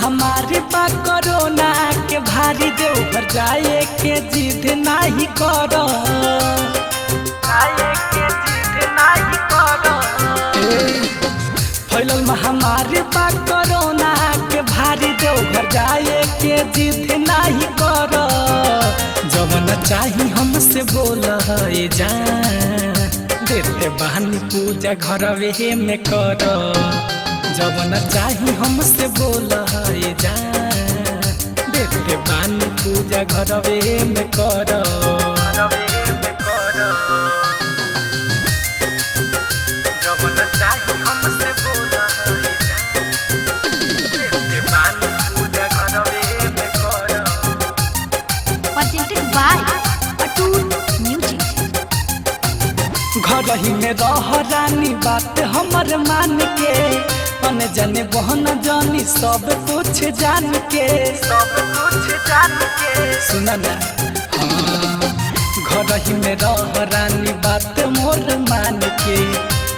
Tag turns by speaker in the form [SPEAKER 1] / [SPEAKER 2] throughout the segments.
[SPEAKER 1] महामारी बा कोरोना के भारी देवघर जाए के जिद नहीं करो, फैलल महामारी बा कोरोना के भारी देवघर जाए के जिद नहीं करो। जवन चाही हमसे बोल जा, देते बहानी पूजा घरवे में करो। जवन चाही हमसे बोल जा, देते बहानी पूजा घरवे में करो। जवन चाही हमसे बोल जा, देते बहानी पूजा घरवे में करो।
[SPEAKER 2] Presented by Atul Music।
[SPEAKER 1] घर ही में रह रानी बात हमर मान के, अन जाने बहन जानी सब कुछ जान के, सुना ना हाँ। घर ही में रह रानी बात मोर मान के,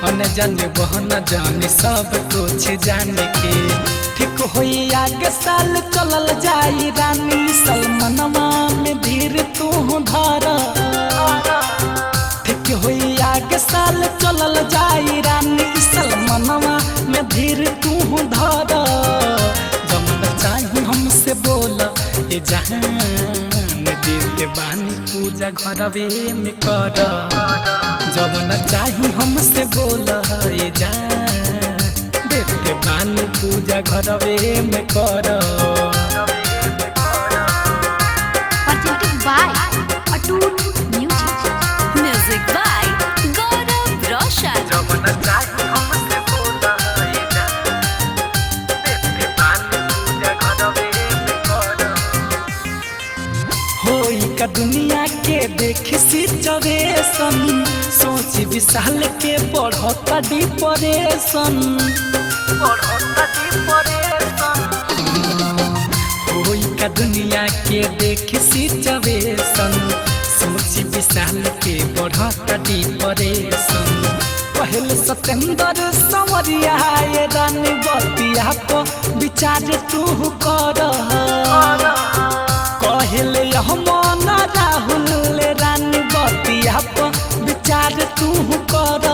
[SPEAKER 1] अन जाने बहन जानी सब कुछ जान के। ठीक होई आगे साल चलल जाई रानी, सलमनवा में धीर तू धर। ठीक होई आगे साल चलल जाई रानी, सलमनवा में धीर तू धर। जमन चाही हमसे बोल ए जहान, देते बानी पूजा घरवे में कर। जमन चाही हमसे बोल ए जहान, देते बानी पूजा घरवे में कर।
[SPEAKER 2] Presented by Atul Music।
[SPEAKER 3] Music by Gaurav Roshan।
[SPEAKER 1] जमन चाही हमसे बोल ए जहान, देते बानी पूजा घरवे में कर। होई का दुनिया के देख सिचुएशन, सोच विशाल के बढ़ता डिप्रेशन। होई का दुनिया के देख सिचुएशन, सोच विशाल के बढ़ता डिप्रेशन। पहले सतेंद्र संवरिया ये रानी बतिया को विचार तू कर। कहले मन राहुल रानी बतिया पर विचार तू कर।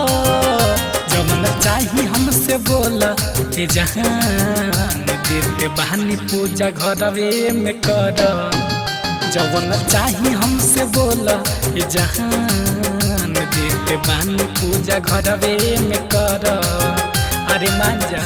[SPEAKER 1] जमन चाही हमसे बोल ए जहान, देते बहानी पूजा घरवे में कर। जवन चाही हमसे बोल ए जहान, देते बहानी पूजा घरवे में कर। अरे मान जा।